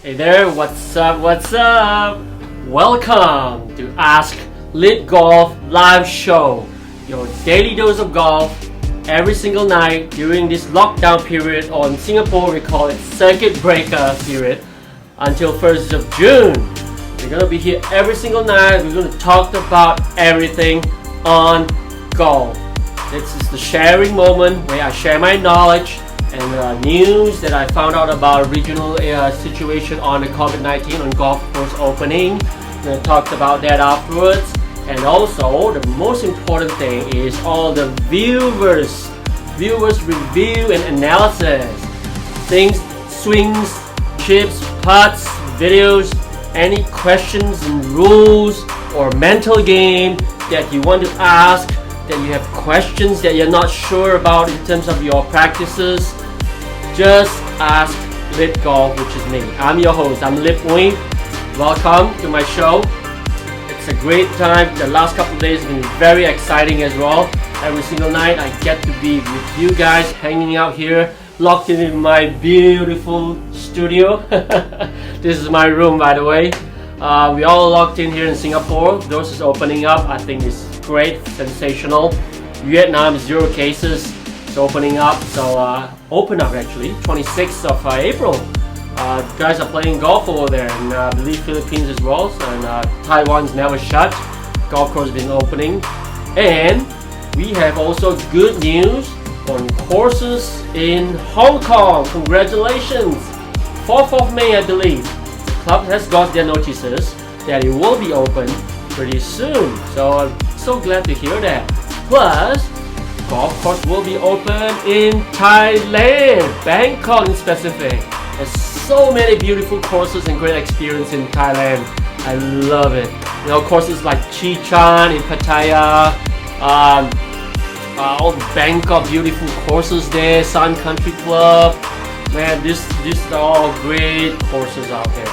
Hey there, what's up, what's up? Welcome to Ask Lit Golf live show, your daily dose of golf every single night during this lockdown period, or in Singapore we call it circuit breaker period, until 1st of June. We're going to be here every single night. We're going to talk about everything on golf. This is the sharing moment where I share my knowledge and news that I found out about regional situation on the COVID-19 on golf course opening. We're going to talk about that afterwards. And also, the most important thing is all the viewers review and analysis. Things, swings, chips, putts, videos, any questions and rules or mental game that you want to ask, that you have questions that you're not sure about in terms of your practices, just ask Lit Golf, which is me. I'm your host, I'm lipooi. Welcome to my show. It's a great time. The last couple of days have been very exciting as well. Every single night I get to be with you guys, hanging out here, locked in my beautiful studio. This is my room, by the way. We all locked in here in Singapore. Those is opening up. I think it's great, sensational. Vietnam, 0 cases. It's opening up. So open up actually, 26th of April. Guys are playing golf over there, and I believe Philippines as well. And Taiwan's never shut. Golf course been opening, and we have also good news on courses in Hong Kong. Congratulations! 4th of May, I believe. The club has got their notices that it will be open pretty soon. So I'm so glad to hear that. Plus, golf course will be open in Thailand, Bangkok in specific. There's so many beautiful courses and great experience in Thailand. I love it. You know, courses like Chi Chan in Pattaya, all the Bangkok beautiful courses there, Sun Country Club. Man, these are all great courses out there.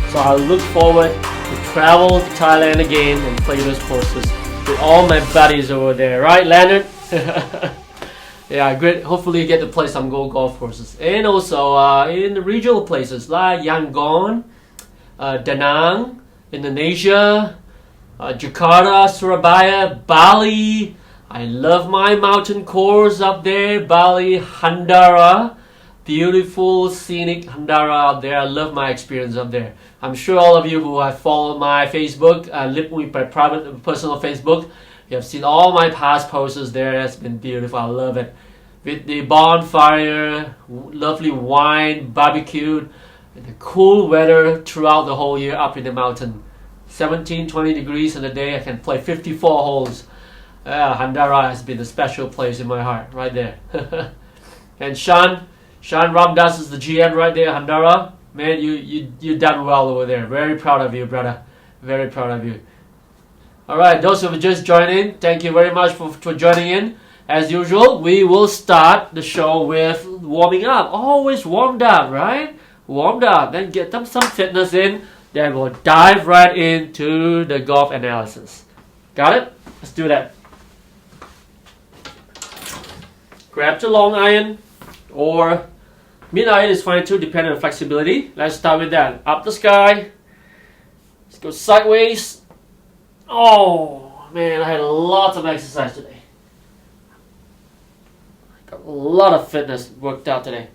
So I look forward to travel to Thailand again and play those courses with all my buddies over there. Right, Leonard? Yeah, great. Hopefully you get to play some golf courses. And also in the regional places like Yangon, Da Nang, Indonesia, Jakarta, Surabaya, Bali. I love my mountain course up there, Bali, Handara. Beautiful, scenic Handara up there. I love my experience up there. I'm sure all of you who have followed my Facebook, lipooi by private, personal Facebook, you have seen all my past posts there. It's been beautiful. I love it. With the bonfire, lovely wine, barbecued, and the cool weather throughout the whole year up in the mountain. 17, 20 degrees in the day. I can play 54 holes. Handara has been a special place in my heart, right there. And Sean Ramdas is the GM right there, Handara. Man, you done well over there. Very proud of you, brother. Very proud of you. Alright, those who have just joined in, thank you very much for joining in. As usual, we will start the show with warming up. Always warmed up, right? Warmed up, then get some fitness in, then we'll dive right into the golf analysis. Got it? Let's do that. Grab the long iron, or mid iron is fine too, depending on flexibility. Let's start with that. Up the sky. Let's go sideways. Oh man, I had lots of exercise today. Got a lot of fitness worked out today.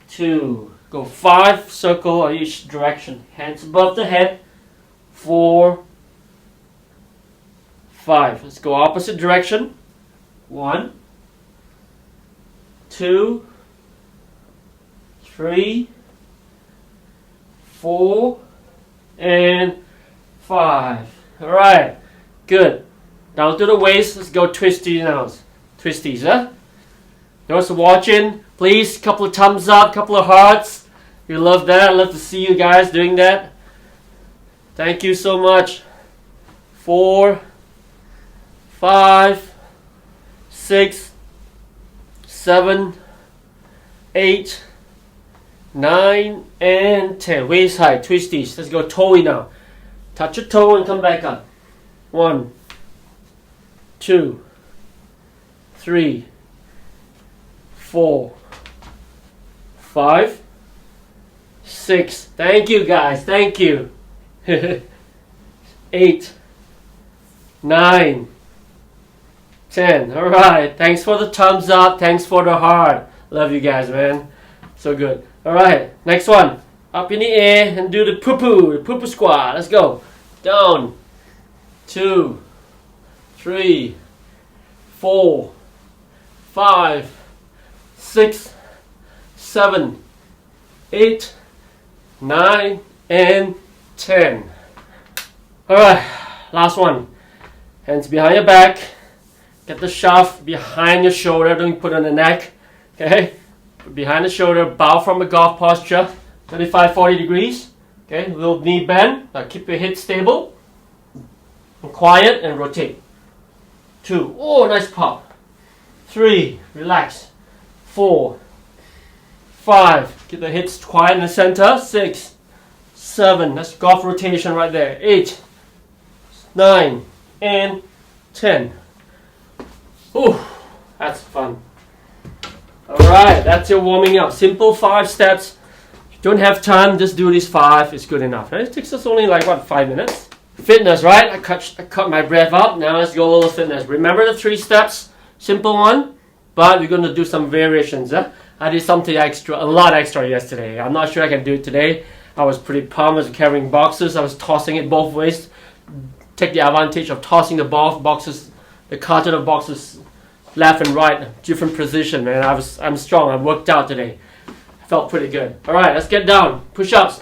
2, go 5, circle on each direction. Hands above the head. 4, 5. Let's go opposite direction. 1, 2, 3, 4, and 5. Alright, good. Down to the waist. Let's go twisties now. Twisties, huh? Those watching, please, couple of thumbs up, couple of hearts. We love that. I love to see you guys doing that. Thank you so much. 4, 5, 6, 7, 8, 9, and 10. Waist high, twisties. Let's go toey now. Touch your toe and come back up. 1, 2, 3, 4, 5, 6. Thank you guys, thank you. 8, 9, 10. Alright, thanks for the thumbs up, thanks for the heart. Love you guys, man. So good. Alright, next one. Up in the air and do the poo-poo squat. Let's go. Down. 2, 3, 4, 5, 6, 7, 8, 9, and 10. Alright, last one. Hands behind your back. Get the shaft behind your shoulder. Don't put it on the neck. Okay? Put behind the shoulder. Bow from a golf posture. 35-40 degrees. Okay? Little knee bend. Now keep your hips stable. And quiet and rotate. 2. Oh, nice pop. 3. Relax. 4. 5. Keep the hips quiet in the center. 6. 7. That's golf rotation right there. 8. 9. And 10. Ooh, that's fun. Alright, that's your warming up. Simple 5 steps. If you don't have time, just do these 5. It's good enough. It takes us only like, 5 minutes? Fitness, right? I cut my breath up. Now let's go a little fitness. Remember the 3 steps? Simple one. But we're going to do some variations. I did something extra, a lot extra yesterday. I'm not sure I can do it today. I was pretty pumped. I was carrying boxes. I was tossing it both ways. Take the advantage of tossing the boxes, the carton of boxes left and right, different position, man. I'm strong. I worked out today. I felt pretty good. Alright, let's get down. Push-ups.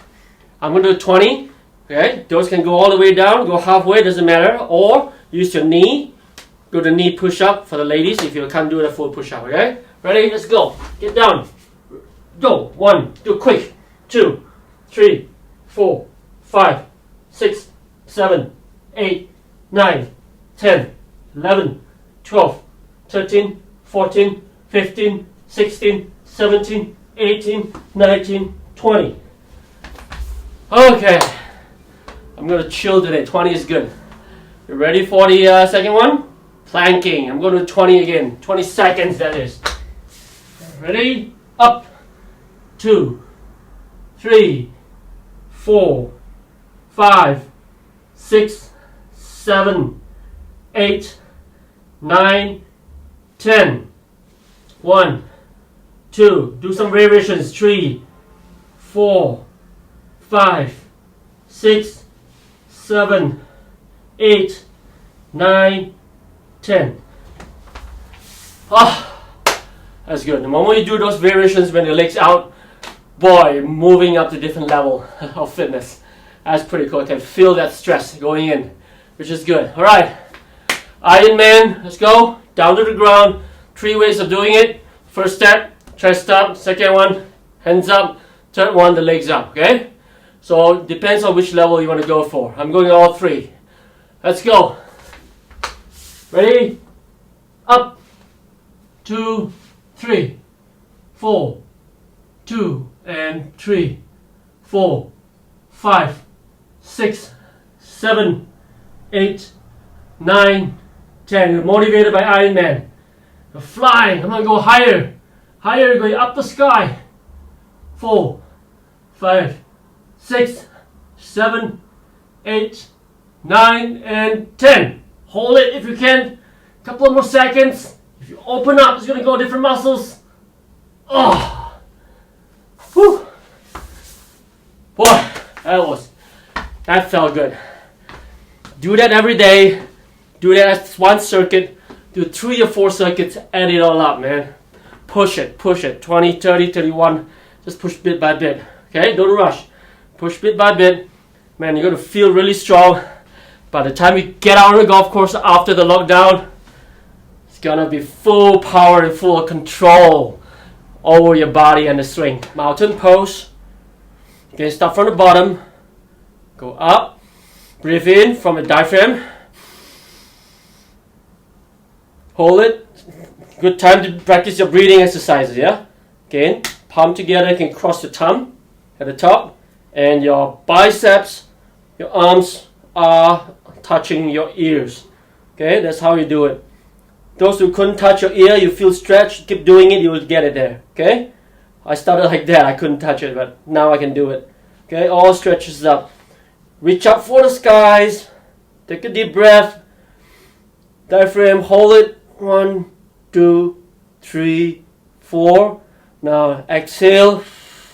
I'm going to do 20. Okay, those can go all the way down, go halfway, doesn't matter. Or use your knee. Do the knee push-up for the ladies if you can't do the full push-up, okay? Ready? Let's go. Get down. Go. 1, do quick. 2, 3, 4, 5, 6, 7, 8, 9, 10, 11, 12, 13, 14, 15, 16, 17, 18, 19, 20. Okay. I'm going to chill today. 20 is good. You ready for the second one? Planking. I'm going to do 20 again. 20 seconds, that is. Ready? Up. 2, 3, 4, 5, 6, 7, 8, 9, 10. 1, 2. Do some variations. 3, 4, 5, 6, 7, 8, 9, 10. Ah, that's good. The moment you do those variations when your legs out, boy, moving up to different level of fitness. That's pretty cool. I can feel that stress going in, which is good. All right, Iron Man. Let's go down to the ground. 3 ways of doing it. First step, chest up. Second one, hands up. Third one, the legs up. Okay. So it depends on which level you want to go for. I'm going all 3. Let's go. Ready? Up. 2, 3, 4, 2, and 3, 4, 5, 6, 7, 8, 9, 10. You're motivated by Iron Man. You're flying. I'm going to go higher. Higher, you're going up the sky. 4, 5, 6, 7, 8, 9, and 10. Hold it if you can. Couple of more seconds. If you open up, it's going to go different muscles. Oh. Whew. Boy, that felt good. Do that every day. Do that as one circuit. Do 3 or 4 circuits. Add it all up, man. Push it. 20, 30, 31. Just push bit by bit. Okay, don't rush. Push bit by bit. Man, you're going to feel really strong. By the time you get out on the golf course after the lockdown, it's going to be full power and full control over your body and the swing. Mountain pose. Okay, start from the bottom. Go up. Breathe in from the diaphragm. Hold it. Good time to practice your breathing exercises, yeah? Again, palm together, you can cross the thumb at the top. And your biceps, your arms are touching your ears. Okay, that's how you do it. Those who couldn't touch your ear, you feel stretched, keep doing it, you will get it there. Okay? I started like that, I couldn't touch it, but now I can do it. Okay, all stretches up. Reach up for the skies. Take a deep breath. Diaphragm, hold it. 1, 2, 3, 4. Now exhale.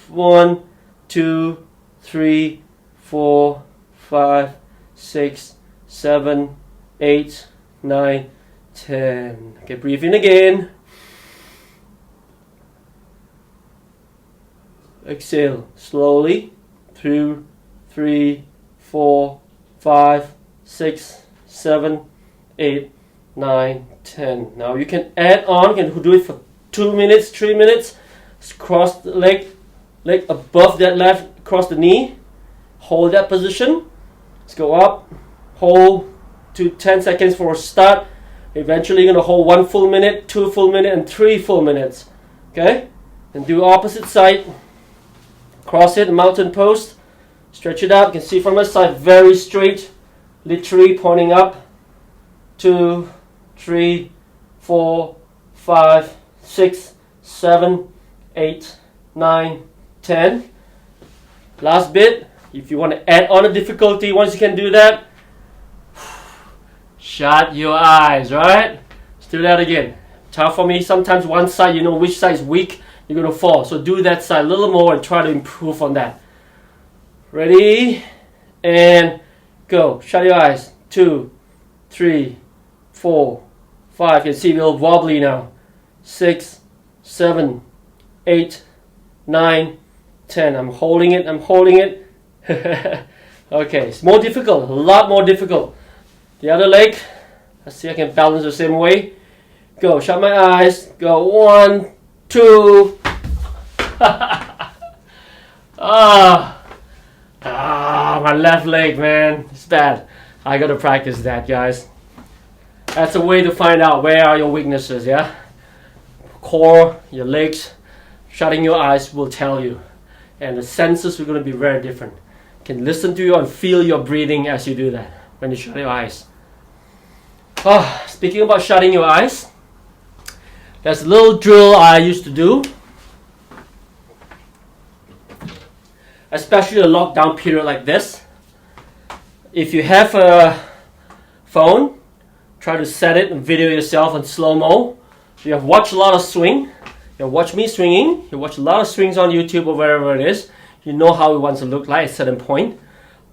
1, 2, 3, 4, 5, 6, 7, 8, 9, 10. Okay, breathe in again. Exhale slowly. 2, 3, 4, 5, 6, 7, 8, 9, 10. Now you can add on, you can do it for 2 minutes, 3 minutes. Cross the leg above that left, cross the knee. Hold that position. Let's go up. Hold to 10 seconds for a start. Eventually you're going to hold 1 full minute, 2 full minutes, and 3 full minutes. Okay? And do opposite side. Cross it, mountain post. Stretch it out. You can see from my side, very straight. Literally pointing up. 2, 3, 4, 5, 6, 7, 8, 9, 10. Last bit. If you want to add on a difficulty, once you can do that, shut your eyes, right? Let's do that again. Tough for me. Sometimes one side, you know which side is weak, you're going to fall. So do that side a little more and try to improve on that. Ready? And go. Shut your eyes. 2, 3, 4, 5. You can see a little wobbly now. 6, 7, 8, 9, 10. I'm holding it. Okay, it's more difficult, a lot more difficult. The other leg, let's see if I can balance the same way. Go, shut my eyes. Go, 1, 2. My left leg, man, it's bad. I gotta practice that, guys. That's a way to find out where are your weaknesses, yeah? Core, your legs, shutting your eyes will tell you. And the senses are going to be very different. You can listen to you and feel your breathing as you do that, when you shut your eyes. Speaking about shutting your eyes, there's a little drill I used to do. Especially a lockdown period like this. If you have a phone, try to set it and video yourself in slow-mo. You have watched a lot of swing. You watch me swinging. You watch a lot of swings on YouTube or wherever it is. You know how it wants to look like at a certain point,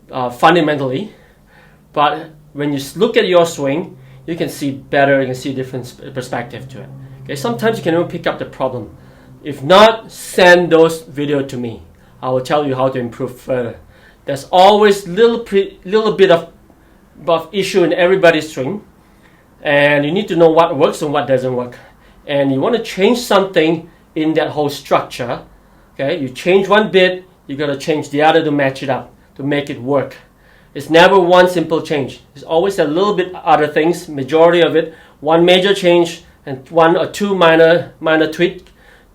fundamentally. But when you look at your swing, you can see better. You can see a different perspective to it. Okay, sometimes you can even pick up the problem. If not, send those videos to me. I will tell you how to improve further. There's always little bit of issue in everybody's swing, and you need to know what works and what doesn't work. And you want to change something in that whole structure. Okay, you change one bit, you got to change the other to match it up, to make it work. It's never one simple change. It's always a little bit other things, majority of it, one major change and 1 or 2 minor tweak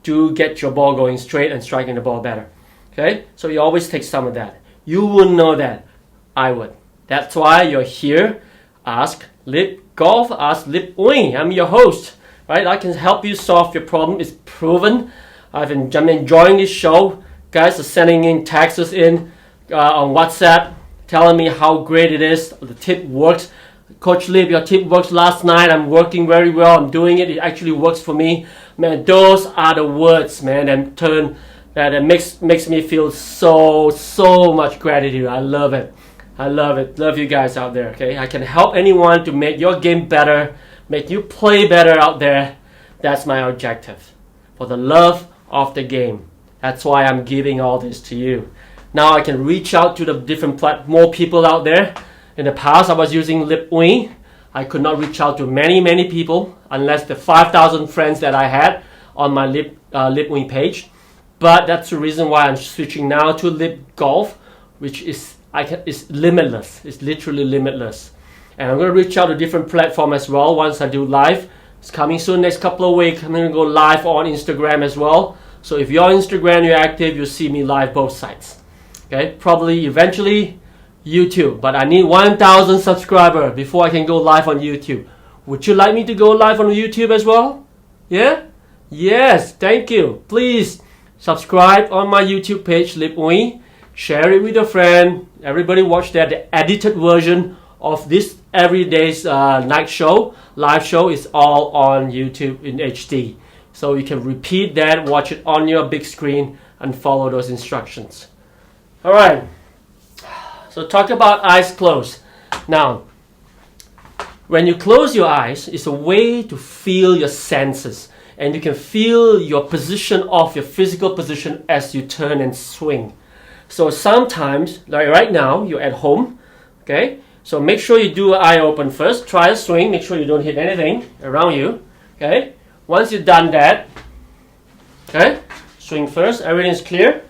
to get your ball going straight and striking the ball better. Okay, so you always take some of that. You wouldn't know that. I would. That's why you're here. Ask Lip Golf, ask lipooi. I'm your host. Right, I can help you solve your problem. It's proven. I'm enjoying this show. Guys are sending in texts on WhatsApp, telling me how great it is. The tip works. Coach Lip, your tip works last night. I'm working very well. I'm doing it. It actually works for me. Man, those are the words, man, that makes me feel so much gratitude. I love it. Love you guys out there. Okay, I can help anyone to make your game better, make you play better out there. That's my objective. For the love of the game. That's why I'm giving all this to you. Now I can reach out to the different more people out there. In the past, I was using lipooi. I could not reach out to many people unless the 5,000 friends that I had on my lipooi page. But that's the reason why I'm switching now to Lip Golf, which is limitless. It's literally limitless. And I'm going to reach out to different platforms as well once I do live. It's coming soon, next couple of weeks. I'm going to go live on Instagram as well. So if you're on Instagram, you're active, you'll see me live both sides. Okay, probably eventually YouTube. But I need 1,000 subscribers before I can go live on YouTube. Would you like me to go live on YouTube as well? Yeah? Yes, thank you. Please Subscribe on my YouTube page, lipooi. Share it with a friend. Everybody watch that. The edited version of this everyday's night show, live show is all on YouTube in HD. So you can repeat that, watch it on your big screen and follow those instructions. Alright, so talk about eyes closed. Now, when you close your eyes, it's a way to feel your senses. And you can feel your position of your physical position as you turn and swing. So sometimes, like right now, you're at home, okay? So make sure you do an eye open first. Try a swing. Make sure you don't hit anything around you, okay? Once you've done that, okay? Swing first. Everything's clear.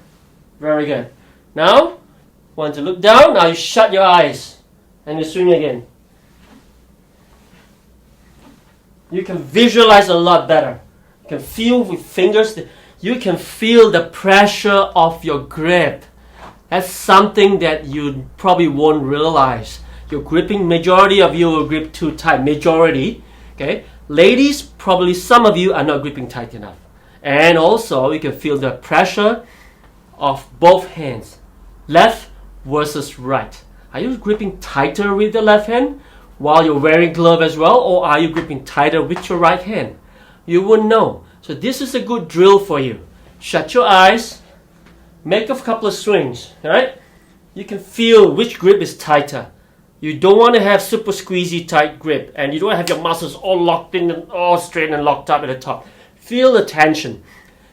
Very good. Now, once you look down, now you shut your eyes and you swing again. You can visualize a lot better. You can feel with fingers. You can feel the pressure of your grip. That's something that you probably won't realize. You're gripping, majority of you will grip too tight. Majority, okay? Ladies, probably some of you are not gripping tight enough. And also, you can feel the pressure of both hands. Left versus right. Are you gripping tighter with the left hand while you're wearing glove as well? Or are you gripping tighter with your right hand? You wouldn't know. So this is a good drill for you. Shut your eyes. Make a couple of swings, right? You can feel which grip is tighter. You don't want to have super squeezy tight grip, and you don't want to have your muscles all locked in and all straight and locked up at the top. Feel the tension.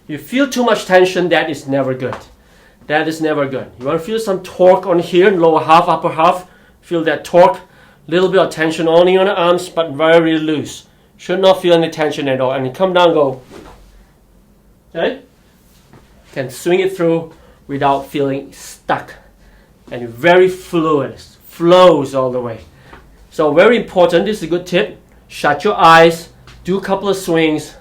You feel too much tension, that is never good. That is never good. You want to feel some torque on here, lower half, upper half. Feel that torque. Little bit of tension only on the arms, but very loose. Should not feel any tension at all. And you come down, go. Okay? Can swing it through without feeling stuck. And very fluid. Flows all the way. So very important. This is a good tip. Shut your eyes. Do a couple of swings.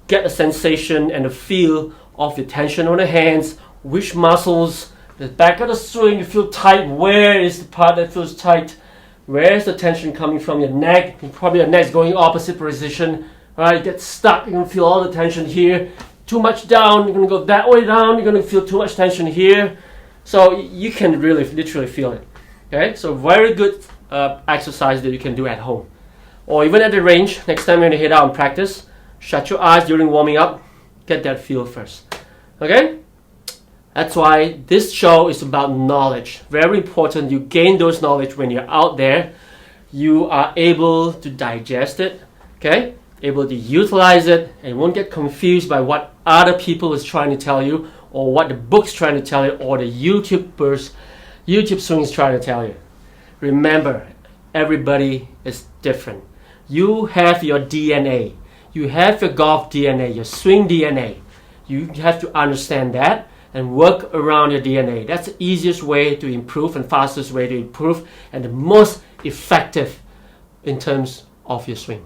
Get a sensation and a feel of the tension on the hands. Which muscles. The back of the swing. You feel tight. Where is the part that feels tight? Where is the tension coming from? Your neck. Probably your neck's going opposite position. Right? Get stuck. You're going to feel all the tension here. Too much down, you're going to go that way down, you're going to feel too much tension here. So you can really literally feel it. Okay, so very good exercise that you can do at home. Or even at the range, next time you're going to head out and practice, shut your eyes during warming up, get that feel first. Okay, that's why this show is about knowledge. Very important, you gain those knowledge when you're out there. You are able to digest it, okay? Able to utilize it, and won't get confused by what other people is trying to tell you, or what the book's trying to tell you, or the YouTube swing is trying to tell you. Remember, everybody is different. You have your DNA. You have your golf DNA, your swing DNA. You have to understand that and work around your DNA. That's the easiest way to improve and fastest way to improve and the most effective in terms of your swing.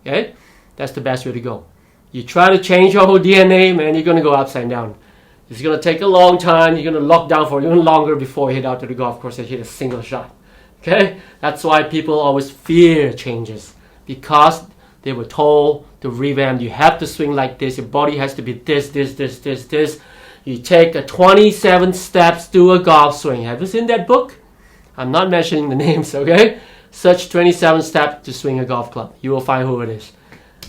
Okay? That's the best way to go. You try to change your whole DNA, man, you're going to go upside down. It's going to take a long time. You're going to lock down for even longer before you head out to the golf course and hit a single shot. Okay? That's why people always fear changes. Because they were told to revamp. You have to swing like this. Your body has to be this. You take a 27 steps to a golf swing. Have you seen that book? I'm not mentioning the names, okay? Search 27 steps to swing a golf club. You will find who it is.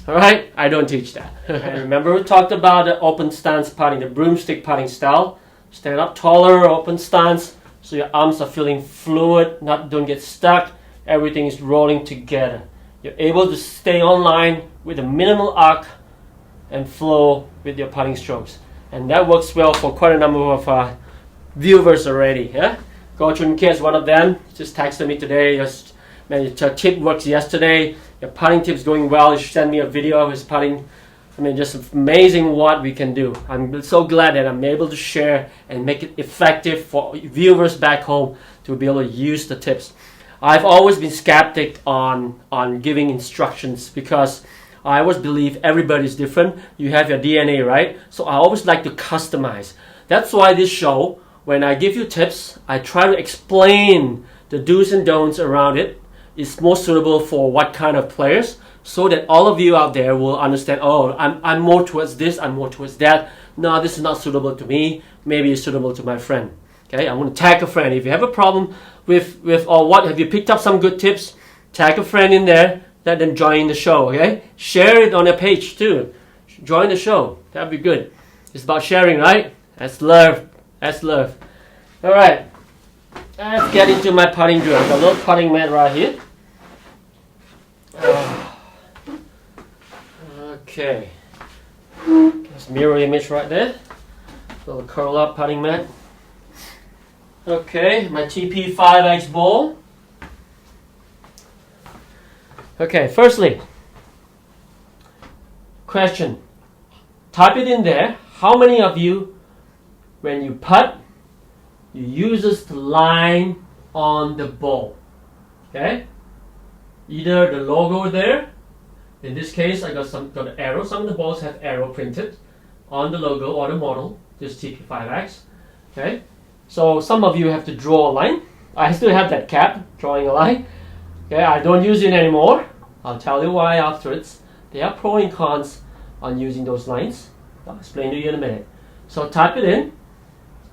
Alright? I don't teach that. And remember we talked about the open stance putting, the broomstick putting style. Stand up taller, open stance, so your arms are feeling fluid, don't get stuck. Everything is rolling together. You're able to stay on line with a minimal arc and flow with your putting strokes. And that works well for quite a number of viewers already. Yeah? Go Chun Kia is one of them. Just texted me today. Man, your tip works yesterday. Your putting tip's going well. You should send me a video of his putting. I mean, just amazing what we can do. I'm so glad that I'm able to share and make it effective for viewers back home to be able to use the tips. I've always been skeptic on giving instructions because I always believe everybody's different. You have your DNA, right? So I always like to customize. That's why this show, when I give you tips, I try to explain the do's and don'ts around it. It's more suitable for what kind of players, so that all of you out there will understand, oh, I'm more towards this, I'm more towards that. no, this is not suitable to me, maybe it's suitable to my friend. Okay, I want to tag a friend. If you have a problem with or what, have you picked up some good tips, tag a friend in there, let them join the show. Okay, share it on your page too. Join the show. That'd be good. It's about sharing, right? That's love. That's love. All right. Let's get into my putting drill. I've got a little putting mat right here. Okay. There's mirror image right there. Little curl up putting mat. Okay, my TP5X ball. Okay, firstly, question. Type it in there. How many of you, when you putt, you use the line on the ball? Okay? Either the logo there. In this case, I got an arrow. Some of the balls have arrow printed on the logo or the model. This TP5X. Okay? So some of you have to draw a line. I still have that cap, drawing a line. Okay, I don't use it anymore. I'll tell you why afterwards. There are pros and cons on using those lines. I'll explain to you in a minute. So type it in.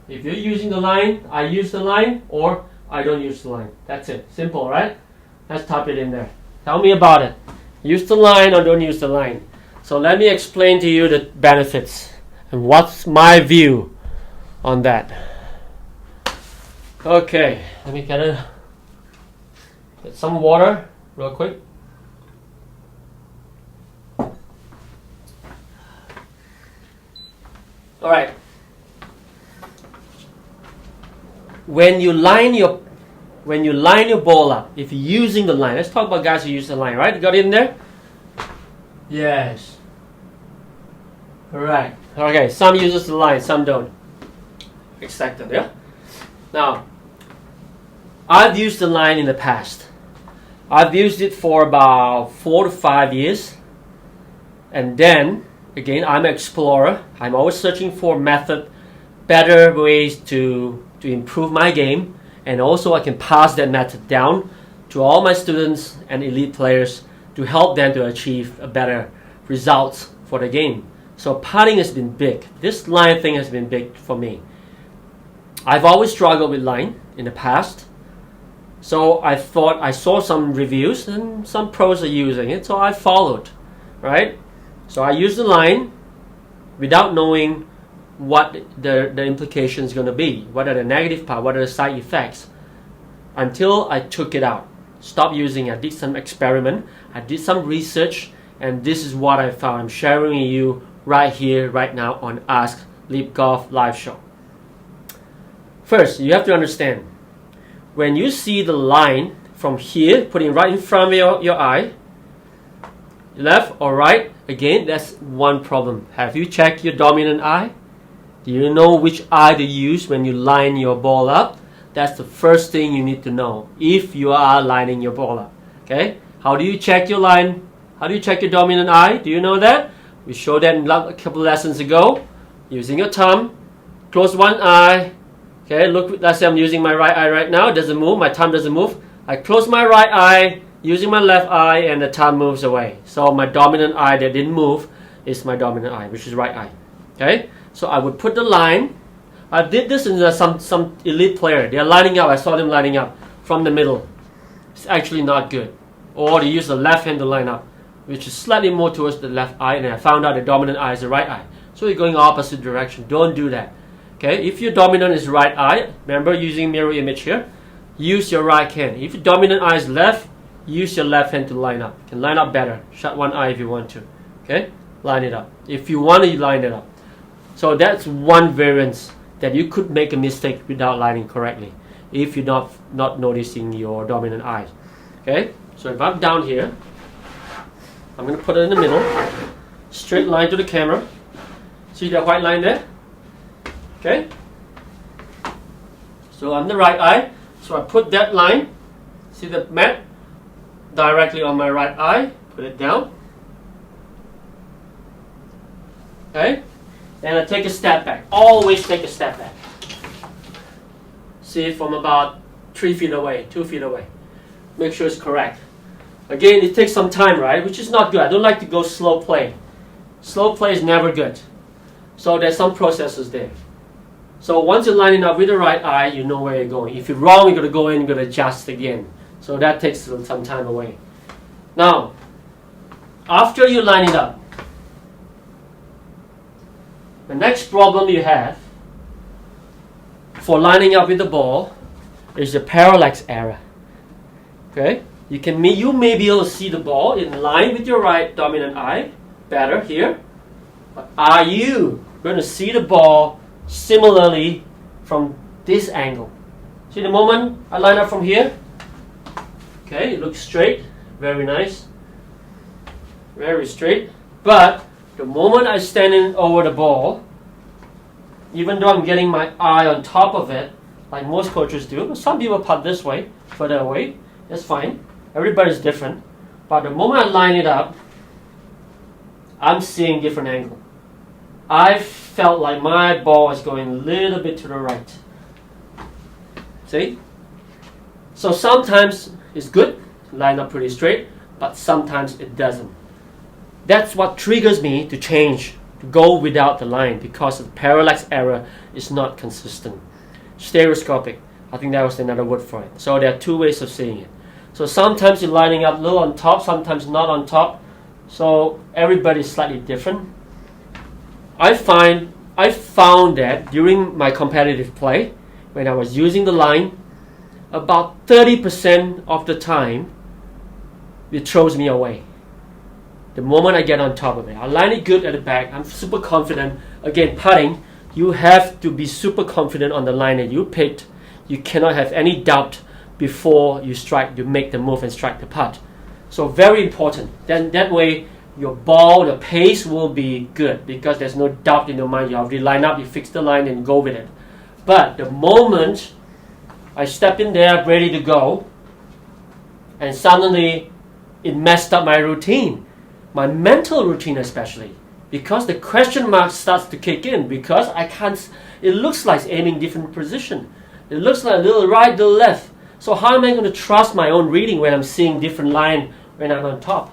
If you're using the line, I use the line, or I don't use the line. That's it. Simple, right? Let's type it in there. Tell me about it. Use the line or don't use the line. So let me explain to you the benefits and what's my view on that. Okay, let me get some water real quick. All right. When you line your ball up, if you're using the line, let's talk about guys who use the line, right? You got it in there? Yes. Alright. Okay, some uses the line, some don't. Exactly, yeah? Now, I've used the line in the past. I've used it for about 4 to 5 years. And then, again, I'm an explorer. I'm always searching for better ways to improve my game, and also I can pass that method down to all my students and elite players to help them to achieve a better results for the game. So putting has been big. This line thing has been big for me. I've always struggled with line in the past, so I thought I saw some reviews and some pros are using it, so I followed, right? So I used the line without knowing what the implication is going to be, what are the negative part, what are the side effects, until I took it out, stopped using it. I did some experiment, I did some research, and this is what I found. I'm sharing with you right here, right now on Ask Lip Golf live show. First, you have to understand, when you see the line from here, putting right in front of your eye, left or right, again, that's one problem. Have you checked your dominant eye? Do you know which eye to use when you line your ball up? That's the first thing you need to know if you are lining your ball up. Okay? How do you check your line? How do you check your dominant eye? Do you know that? We showed that in a couple lessons ago. Using your thumb, close one eye. Okay, look, let's say I'm using my right eye right now. It doesn't move, my thumb doesn't move. I close my right eye, using my left eye, and the thumb moves away. So my dominant eye that didn't move is my dominant eye, which is right eye. Okay? So I would put the line. I did this in some elite player. They're lining up. I saw them lining up from the middle. It's actually not good. Or they use the left hand to line up, which is slightly more towards the left eye. And I found out the dominant eye is the right eye. So you're going opposite direction. Don't do that. Okay? If your dominant is right eye, remember using mirror image here, use your right hand. If your dominant eye is left, use your left hand to line up. You can line up better. Shut one eye if you want to. Okay? Line it up. If you want to, you line it up. So that's one variance that you could make a mistake without lining correctly if you're not noticing your dominant eye. Okay? So if I'm down here, I'm going to put it in the middle. Straight line to the camera. See that white line there? Okay? So I'm the right eye. So I put that line, see the mat, directly on my right eye. Put it down. Okay? And I take a step back. Always take a step back. See it from about 3 feet away, 2 feet away. Make sure it's correct. Again, it takes some time, right? Which is not good. I don't like to go slow play. Slow play is never good. So there's some processes there. So once you're lining up with the right eye, you know where you're going. If you're wrong, you're going to go in, you're going to adjust again. So that takes some time away. Now, after you line it up, the next problem you have for lining up with the ball is the parallax error. Okay, you may be able to see the ball in line with your right dominant eye better here, but are you going to see the ball similarly from this angle? See, the moment I line up from here, okay, it looks straight, very nice, very straight. But the moment I stand in over the ball, even though I'm getting my eye on top of it, like most coaches do, some people putt this way, further away, that's fine. Everybody's different. But the moment I line it up, I'm seeing different angle. I felt like my ball is going a little bit to the right. See? So sometimes it's good, line up pretty straight, but sometimes it doesn't. That's what triggers me to change, to go without the line, because the parallax error is not consistent. Stereoscopic, I think that was another word for it. So there are two ways of seeing it. So sometimes you're lining up a little on top, sometimes not on top. So everybody's slightly different. I found that during my competitive play, when I was using the line, about 30% of the time, it throws me away. The moment I get on top of it, I line it good at the back, I'm super confident. Again, putting, you have to be super confident on the line that you picked. You cannot have any doubt before you strike, you make the move and strike the putt. So very important. Then that way, your ball, the pace will be good because there's no doubt in your mind. You already line up, you fix the line and go with it. But the moment I step in there ready to go, and suddenly it messed up my routine, my mental routine especially, because the question mark starts to kick in because I can't, it looks like aiming different position. It looks like a little right, a little left. So how am I going to trust my own reading when I'm seeing different line when I'm on top?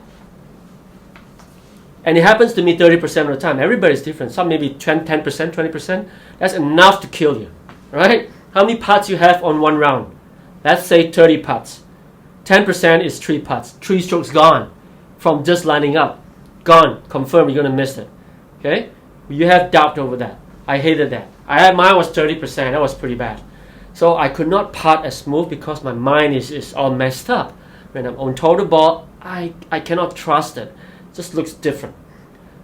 And it happens to me 30% of the time. Everybody's different. Some maybe 10%, 20%. That's enough to kill you, right? How many putts you have on one round? Let's say 30 putts. 10% is 3 putts. 3 strokes gone from just lining up. Gone. Confirm you're going to miss it. Okay? You have doubt over that. I hated that. Mine was 30%. That was pretty bad. So I could not putt as smooth because my mind is all messed up. When I'm on top of the ball, I cannot trust it. It just looks different.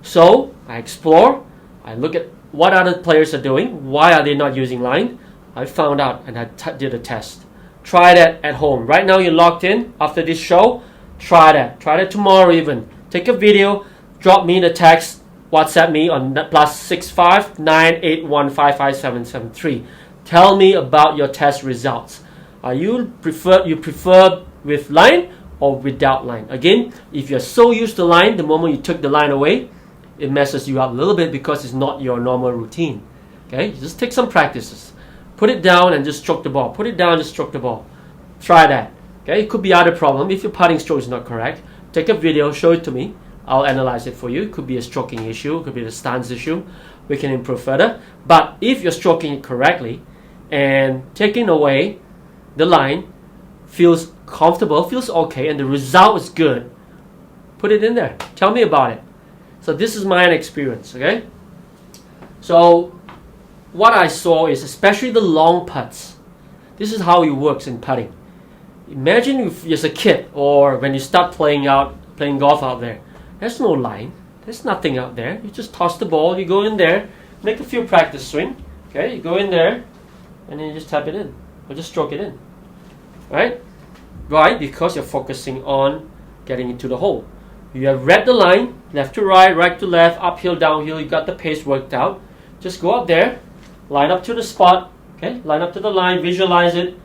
So I explore. I look at what other players are doing. Why are they not using line? I found out and I did a test. Try that at home. Right now you're locked in after this show. Try that. Try that tomorrow even. Take a video. Drop me the text. WhatsApp me on +65 981557773. Tell me about your test results. You prefer with line or without line? Again, if you're so used to line, the moment you took the line away, it messes you up a little bit because it's not your normal routine. Okay, just take some practices. Put it down and just stroke the ball. Put it down and just stroke the ball. Try that. Okay, it could be other problem. If your putting stroke is not correct, take a video, show it to me. I'll analyze it for you. It could be a stroking issue. It could be the stance issue. We can improve further. But if you're stroking it correctly and taking away the line, feels comfortable, feels okay, and the result is good, put it in there. Tell me about it. So this is my experience, okay? So what I saw is especially the long putts. This is how it works in putting. Imagine if you're a kid or when you start playing golf out there. There's no line. There's nothing out there. You just toss the ball, you go in there, make a few practice swing. Okay, you go in there and then you just tap it in or just stroke it in. Right? Why? Because you're focusing on getting into the hole. You have read the line, left to right to left, uphill, downhill, you got the pace worked out. Just go up there, line up to the spot, okay? Line up to the line, visualize it,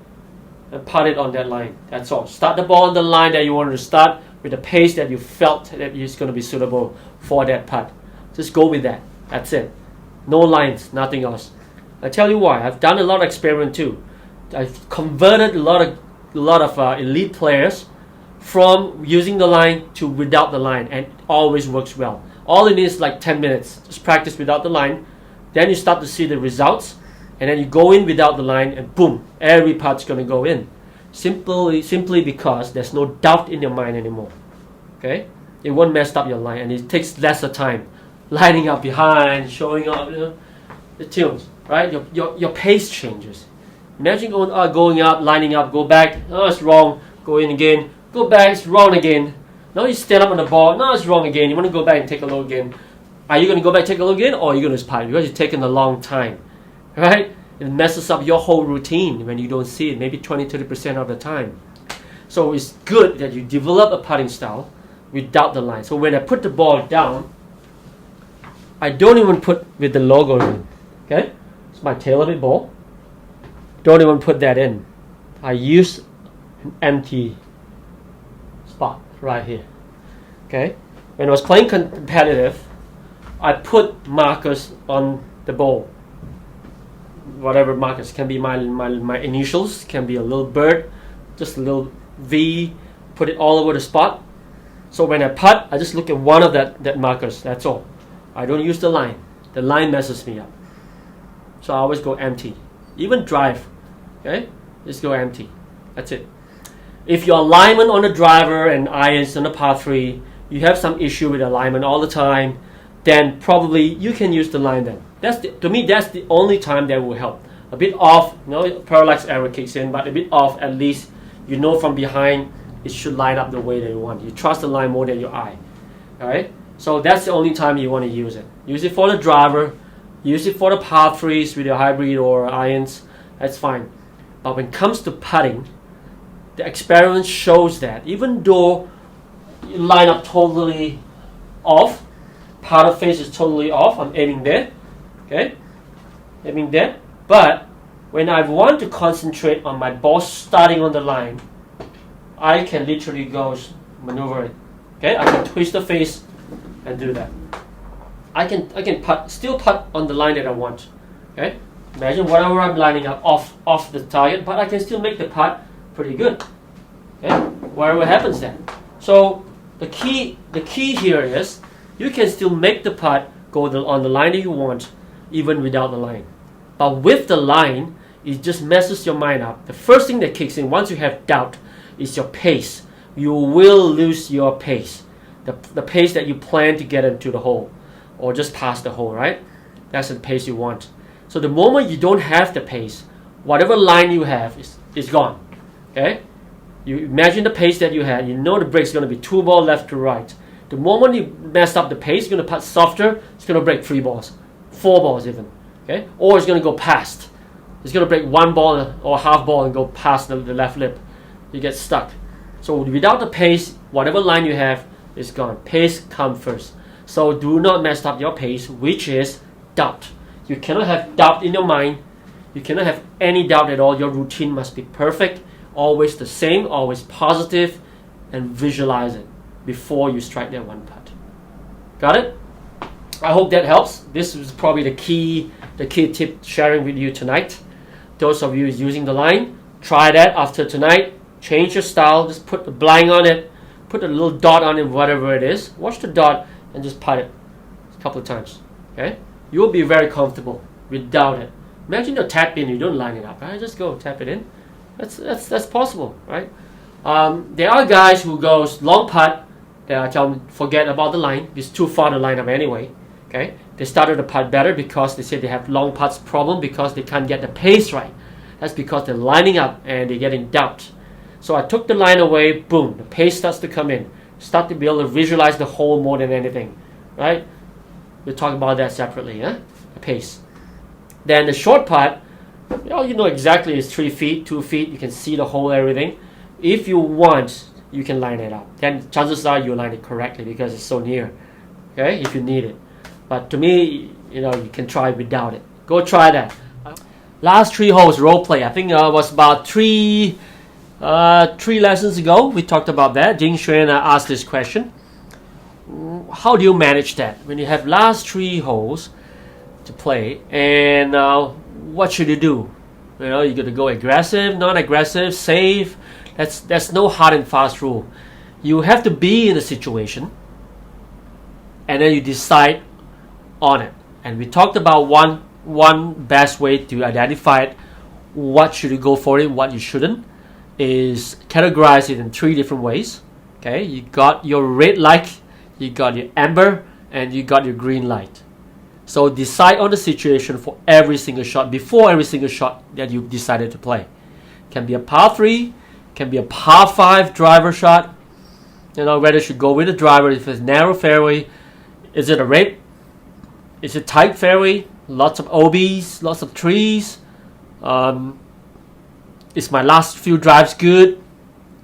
and putt it on that line. That's all. Start the ball on the line that you wanted to start with the pace that you felt that is going to be suitable for that putt. Just go with that. That's it. No lines, nothing else. I tell you why. I've done a lot of experiment too. I've converted a lot of elite players from using the line to without the line, and it always works well. All it needs is like 10 minutes. Just practice without the line. Then you start to see the results, and then you go in without the line, and boom, every part's going to go in. Simply because there's no doubt in your mind anymore. Okay, it won't mess up your line, and it takes lesser time lining up behind, showing up, the tunes, right? Your pace changes. Imagine going up, lining up, go back, oh, it's wrong, go in again, go back, it's wrong again. Now you stand up on the ball, no, it's wrong again. You want to go back and take a look again. Are you going to go back, take a look again, or are you going to spy? Because it's taken a long time, right? It messes up your whole routine when you don't see it, maybe 20-30% of the time. So it's good that you develop a putting style without the line. So when I put the ball down, I don't even put with the logo in. Okay, it's my Taylormade ball. Don't even put that in. I use an empty spot right here. Okay, when I was playing competitive, I put markers on the ball. Whatever markers, can be my initials, can be a little bird, just a little V, put it all over the spot. So when I putt, I just look at one of that markers, that's all. I don't use the line. The line messes me up. So I always go empty. Even drive, okay? Just go empty. That's it. If your alignment on the driver and irons on the par 3, you have some issue with alignment all the time, then probably you can use the line then. To me, that's the only time that will help. A bit off, parallax error kicks in, but a bit off, at least you know from behind it should line up the way that you want. You trust the line more than your eye. Alright? So that's the only time you want to use it. Use it for the driver, use it for the par 3s with your hybrid or irons, that's fine. But when it comes to putting, the experiment shows that even though you line up totally off, part of face is totally off, I'm aiming there, okay, aiming there, but when I want to concentrate on my ball starting on the line, I can literally go maneuver it, okay, I can twist the face and do that. I can still putt on the line that I want, okay, imagine whatever I'm lining up off the target, but I can still make the putt pretty good, okay, whatever happens then. So the key here is you can still make the putt go on the line that you want, even without the line. But with the line, it just messes your mind up. The first thing that kicks in once you have doubt is your pace. You will lose your pace. The pace that you plan to get into the hole, or just past the hole, right? That's the pace you want. So the moment you don't have the pace, whatever line you have is gone. Okay? You imagine the pace that you had, you know the break's going to be 2 ball left to right. The moment you mess up the pace, you're going to putt softer, it's going to break 3 balls, 4 balls even, okay? Or it's going to go past. It's going to break 1 ball or half ball and go past the left lip. You get stuck. So without the pace, whatever line you have is gone. Pace comes first. So do not mess up your pace, which is doubt. You cannot have doubt in your mind. You cannot have any doubt at all. Your routine must be perfect, always the same, always positive, and visualize it before you strike that one putt. Got it? I hope that helps. This is probably the key tip sharing with you tonight. Those of you using the line, try that after tonight. Change your style. Just put the blank on it. Put a little dot on it, whatever it is. Watch the dot and just putt it a couple of times. Okay? You will be very comfortable without it. Imagine you tap in, you don't line it up. Right? Just go tap it in. That's possible, right? There are guys who goes long putt. I tell them forget about the line. It's too far to line up anyway. Okay, they started to putt better because they say they have long putts problem because they can't get the pace right. That's because they're lining up and they're getting doubt. So I took the line away. Boom, the pace starts to come in. Start to be able to visualize the hole more than anything, right? We'll talk about that separately. The pace. Then the short putt. You know exactly it's 3 feet, 2 feet. You can see the hole, everything. If you want, you can line it up. Then chances are you line it correctly because it's so near. Okay, if you need it. But to me, you can try without it. Go try that. Last 3 holes role play. I think it was about three lessons ago. We talked about that. Jing Xuan asked this question. How do you manage that when you have last 3 holes to play and what should you do? You got to go aggressive, non-aggressive, safe. That's no hard and fast rule. You have to be in the situation and then you decide on it. And we talked about one best way to identify it, what should you go for it, what you shouldn't, is categorize it in 3 different ways. Okay, you got your red light, you got your amber, and you got your green light. So decide on the situation for every single shot, before every single shot that you decided to play. Can be a par 3, can be a par 5 driver shot. You know, whether you should go with a driver, if it's narrow fairway, is it a red, is it tight fairway, lots of OBs, lots of trees, is my last few drives good,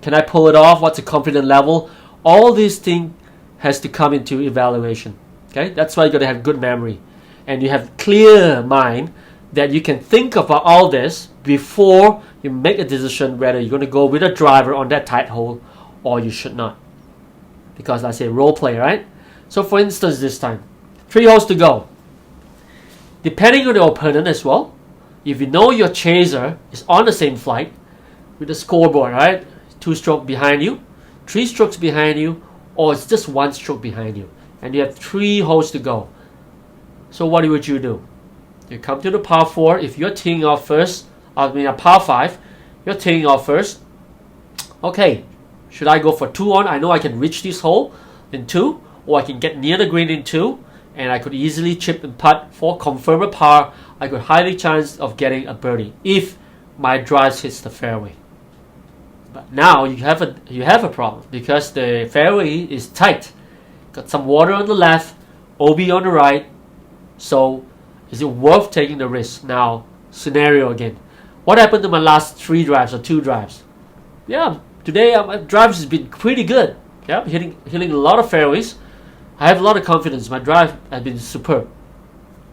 can I pull it off, what's the confidence level. All these things has to come into evaluation. Okay, that's why you got to have good memory, and you have clear mind that you can think about all this before you make a decision whether you're going to go with a driver on that tight hole or you should not. Because I say role play, right? So for instance, this time 3 holes to go. Depending on your opponent as well, if you know your chaser is on the same flight with the scoreboard, right? 2 strokes behind you, 3 strokes behind you, or it's just 1 stroke behind you, and you have 3 holes to go. So what would you do? You come to the par 4. If you're teeing off first, I mean a par 5, you're teeing off first. Okay, should I go for 2 on? I know I can reach this hole in 2, or I can get near the green in 2, and I could easily chip and putt for confirm a par. I could highly chance of getting a birdie if my drive hits the fairway. But now you have a problem, because the fairway is tight. Got some water on the left, OB on the right. So is it worth taking the risk? Now, scenario again. What happened to my last 3 drives or 2 drives? Yeah, today my drives has been pretty good. Yeah, hitting a lot of fairways. I have a lot of confidence. My drive has been superb.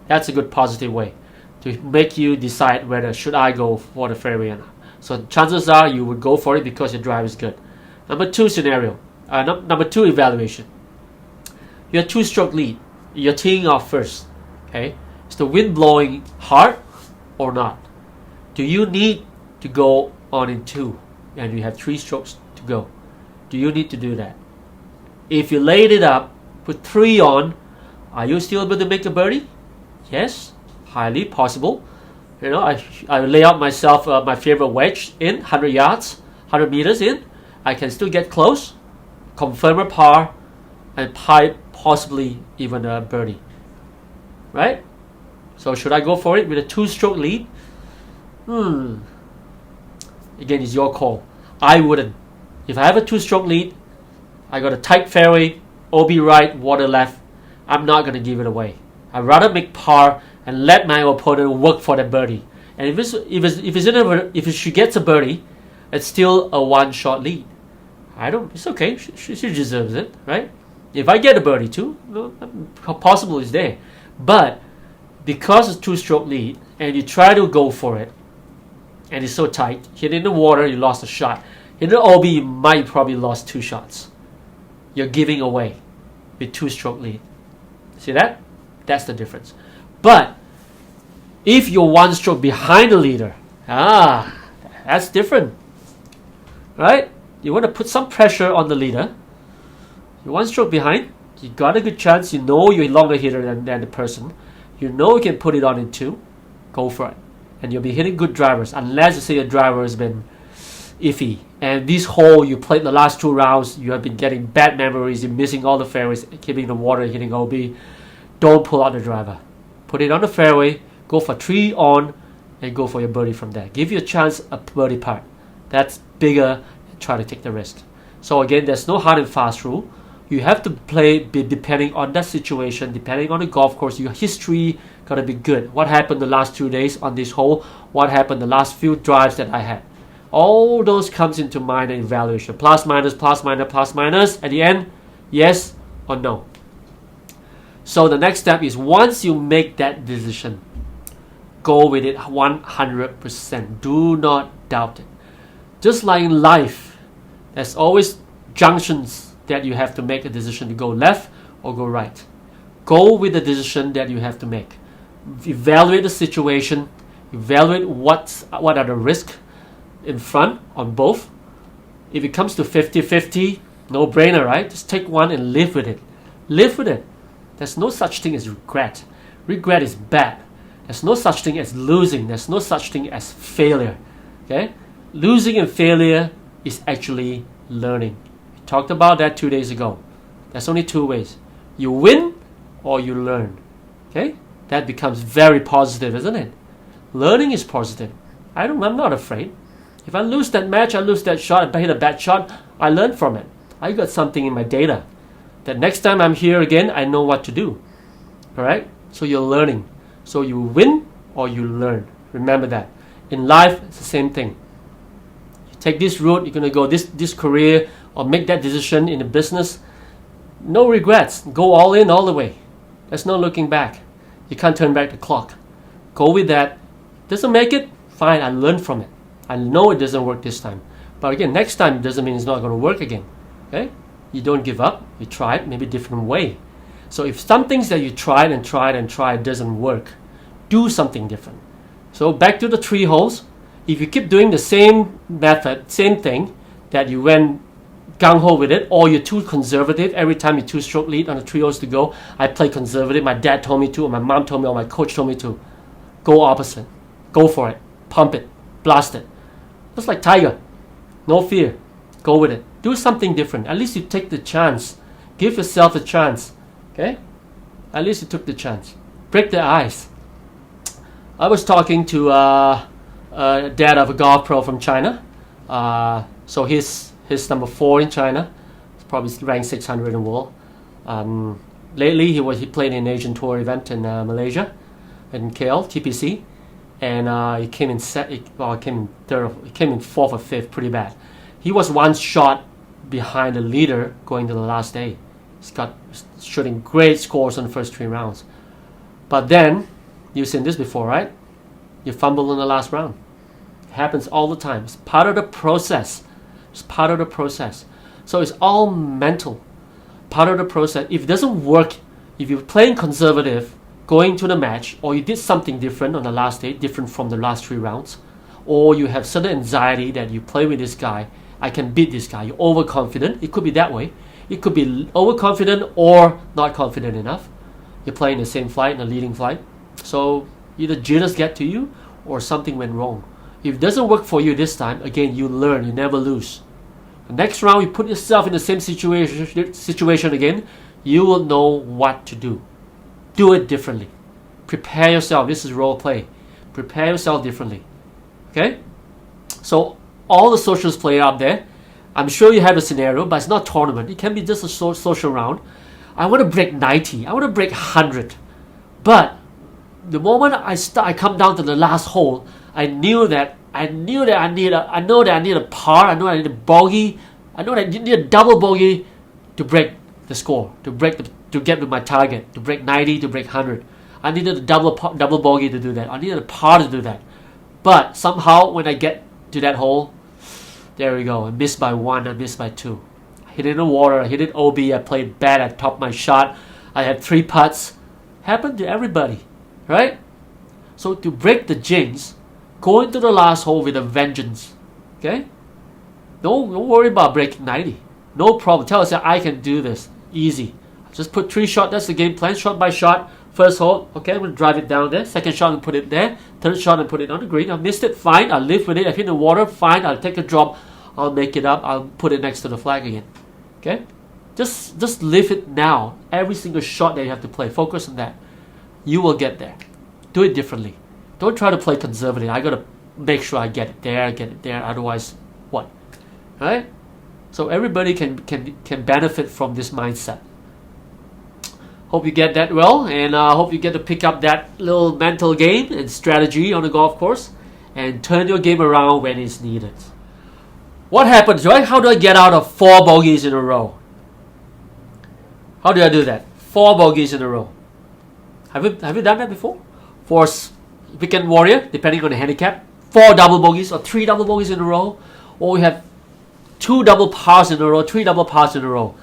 That's a good positive way to make you decide whether should I go for the fairway or not. So chances are you would go for it because your drive is good. Number 2 scenario. Number 2 evaluation. You're 2-stroke lead. You're teeing off first. Okay, is the wind blowing hard or not? Do you need to go on in 2 and you have 3 strokes to go? Do you need to do that? If you laid it up, put 3 on, are you still able to make a birdie? Yes, highly possible. You know, I lay out myself my favorite wedge in 100 yards, 100 meters in. I can still get close, confirm a par, and possibly even a birdie. Right? So should I go for it with a 2-stroke lead? Again, it's your call. I wouldn't. If I have a 2-stroke lead, I got a tight fairway, OB right, water left, I'm not going to give it away. I'd rather make par and let my opponent work for the birdie. And if she gets a birdie, it's still a 1-shot lead. It's okay. She deserves it, right? If I get a birdie too, possible is there. But because it's 2-stroke lead and you try to go for it, and it's so tight, hit in the water, you lost a shot. In the OB, you might probably lost 2 shots. You're giving away with 2-stroke lead. See that? That's the difference. But if you're 1 stroke behind the leader, that's different, right? You want to put some pressure on the leader. You're 1 stroke behind. You got a good chance. You know you're a longer hitter than the person. You know you can put it on in 2. Go for it. And you'll be hitting good drivers, unless you say your driver has been iffy. And this hole you played the last 2 rounds, you have been getting bad memories. You're missing all the fairways, keeping the water, hitting OB. Don't pull out the driver. Put it on the fairway. Go for 3 on, and go for your birdie from there. Give you a chance a birdie putt. That's bigger. Try to take the risk. So again, there's no hard and fast rule. You have to play depending on that situation, depending on the golf course. Your history gotta be good. What happened the last 2 days on this hole? What happened the last few drives that I had? All those comes into mind in evaluation. Plus, minus, plus, minus, plus, minus. At the end, yes or no. So the next step is, once you make that decision, go with it 100%. Do not doubt it. Just like in life, there's always junctions that you have to make a decision to go left or go right. Go with the decision that you have to make. Evaluate the situation. Evaluate what are the risks in front on both. If it comes to 50-50, no brainer, right? Just take one and live with it. Live with it. There's no such thing as regret. Regret is bad. There's no such thing as losing. There's no such thing as failure. Okay? Losing and failure is actually learning. We talked about that 2 days ago. There's only two ways. You win or you learn. Okay? That becomes very positive, isn't it? Learning is positive. I'm not afraid. If I lose that match, I lose that shot, I hit a bad shot, I learn from it. I got something in my data that next time I'm here again, I know what to do. Alright? So you're learning. So you win or you learn. Remember that. In life, it's the same thing. You take this route, you're going to go this career or make that decision in the business. No regrets. Go all in all the way. There's no looking back. You can't turn back the clock. Go with that. Doesn't make it? Fine, I learned from it. I know it doesn't work this time. But again, next time it doesn't mean it's not going to work again. Okay? You don't give up. You try it, maybe a different way. So if some things that you tried doesn't work, do something different. So back to the 3 holes. If you keep doing the same method, same thing, that you went gung-ho with it, or you're too conservative, every time you 2-stroke lead on the 3 holes to go, I play conservative, my dad told me to, or my mom told me, or my coach told me to. Go opposite. Go for it. Pump it. Blast it. Just like Tiger. No fear. Go with it. Do something different. At least you take the chance. Give yourself a chance. Okay? At least you took the chance. Break the ice. I was talking to dad of a golf pro from China. So he's number 4 in China. He's probably ranked 600 in the world. Lately he played in an Asian Tour event in Malaysia, in KL, TPC. And he came in third. He came in 4th or 5th, pretty bad. He was 1 shot behind the leader going to the last day. He's got shooting great scores on the first 3 rounds. But then, you've seen this before, right? You fumble in the last round. It happens all the time. It's part of the process. It's part of the process. So it's all mental. Part of the process. If it doesn't work, if you're playing conservative, going to the match, or you did something different on the last day, different from the last 3 rounds, or you have certain anxiety that you play with this guy, I can beat this guy, you're overconfident, it could be that way. It could be overconfident or not confident enough. You're playing the same flight, in the leading flight. So either jitters get to you or something went wrong. If it doesn't work for you this time, again, you learn, you never lose. The next round, you put yourself in the same situation again, you will know what to do. Do it differently. Prepare yourself. This is role play. Prepare yourself differently. Okay? So all the socials play out there. I'm sure you have a scenario, but it's not a tournament. It can be just a social round. I want to break 90. I want to break 100. But the moment I come down to the last hole, I know that I need a par. I know I need a bogey. I know that I need a double bogey to break the score, to get to my target, to break 90, to break 100. I needed a double bogey to do that. I needed a par to do that. But somehow when I get to that hole, there we go. I missed by 1, I missed by 2. I hit it in the water, I hit it OB, I played bad, I topped my shot. I had 3 putts. Happened to everybody, right? So to break the jinx, go into the last hole with a vengeance. Okay? Don't worry about breaking 90. No problem. Tell us that I can do this. Easy. Just put 3 shots. That's the game plan. Shot by shot. First hole. Okay, I'm going to drive it down there. Second shot and put it there. Third shot and put it on the green. I missed it. Fine. I'll live with it. I hit the water. Fine. I'll take a drop. I'll make it up. I'll put it next to the flag again. Okay? Just live it now. Every single shot that you have to play. Focus on that. You will get there. Do it differently. Don't try to play conservative. I got to make sure I get it there. Otherwise, what? Right? So everybody can benefit from this mindset. Hope you get that well, and hope you get to pick up that little mental game and strategy on the golf course and turn your game around when it's needed. What happens, right? How do I get out of 4 bogeys in a row? How do I do that? 4 bogeys in a row. Have you done that before? For weekend warrior, depending on the handicap, 4 double bogeys or 3 double bogeys in a row, or we have 2 double pars in a row, 3 double pars in a row.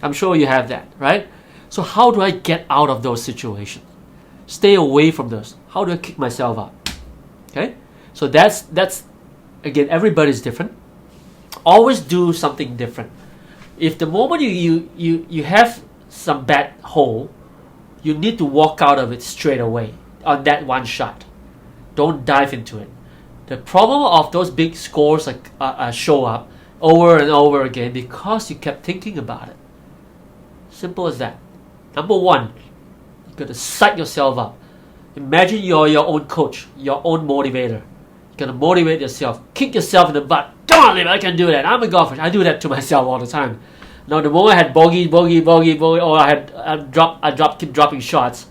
I'm sure you have that, right? So how do I get out of those situations? Stay away from those. How do I kick myself up? Okay? So that's again, everybody's different. Always do something different. If the moment you have some bad hole, you need to walk out of it straight away on that one shot. Don't dive into it. The problem of those big scores show up over and over again because you kept thinking about it. Simple as that. Number one, you gotta psych yourself up. Imagine you're your own coach, your own motivator. You gotta motivate yourself, kick yourself in the butt. Come on, Lip, I can do that. I'm a golfer. I do that to myself all the time. Now, the moment I had bogey, or I keep dropping shots,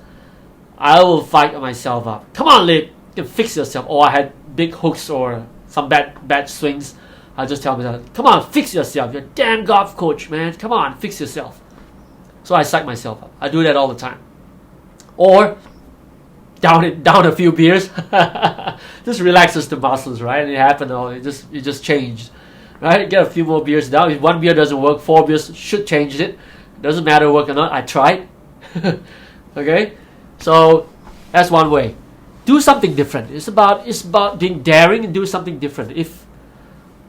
I will fight myself up. Come on, Lip, you can fix yourself. Or I had big hooks or some bad swings. I'll just tell myself, come on, fix yourself. You're a damn golf coach, man. Come on, fix yourself. So I psych myself up. I do that all the time. Or down a few beers. Just relaxes the muscles, right? And it happened. It just changed, right? Get a few more beers down. If one beer doesn't work, 4 beers should change it. Doesn't matter work or not. I tried. Okay, so that's one way. Do something different. It's about being daring and do something different.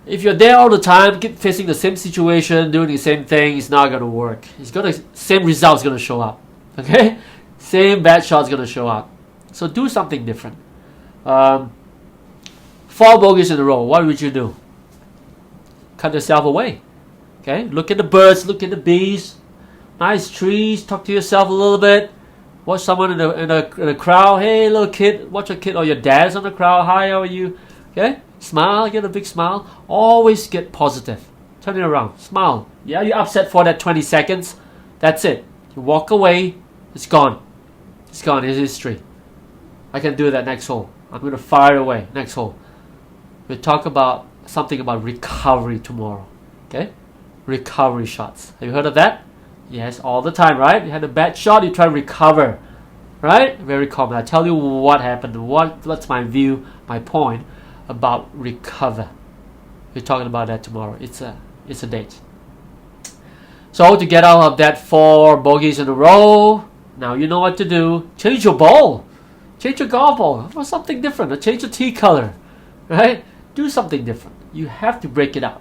If you're there all the time, keep facing the same situation, doing the same thing, it's not gonna work. Same results gonna show up. Okay, same bad shots gonna show up. So do something different. 4 bogeys in a row. What would you do? Cut yourself away. Okay, look at the birds, look at the bees, nice trees. Talk to yourself a little bit. Watch someone in the crowd. Hey, little kid, watch a kid or your dad's on the crowd. Hi, how are you? Okay, smile, get a big smile. Always get positive. Turn it around, smile. Yeah, you're upset for that 20 seconds. That's it. You walk away. It's gone. It's gone. It's history. I can do that next hole. I'm going to fire away next hole. We'll talk about something about recovery tomorrow. Okay? Recovery shots. Have you heard of that? Yes, all the time, right? You had a bad shot, you try to recover. Right? Very common. I tell you what happened. What's my view, my point about recover. We're talking about that tomorrow. It's a date. So to get out of that 4 bogeys in a row, now you know what to do. Change your ball. Change your golf ball for something different. Or change your tee color. Right? Do something different. You have to break it out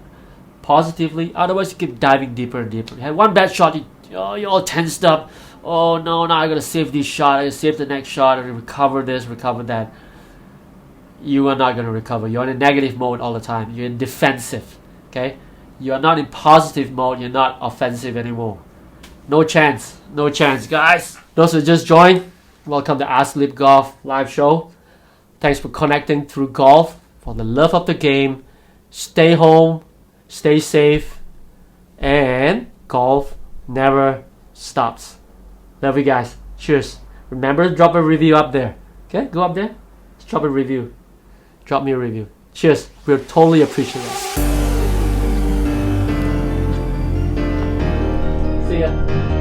positively. Otherwise, you keep diving deeper and deeper. You had one bad shot, you're all tensed up. Oh no, now I gotta save this shot. I gotta save the next shot and recover this, recover that. You are not gonna recover. You're in a negative mode all the time. You're in defensive. Okay? You are not in positive mode. You're not offensive anymore. No chance. No chance, guys. Those who just joined, welcome to Ask Lip Golf live show. Thanks for connecting through golf. For the love of the game, stay home, stay safe, and golf never stops. Love you guys. Cheers. Remember, drop a review up there. Okay, go up there. Drop a review. Drop me a review. Cheers. We'll totally appreciate it. See ya.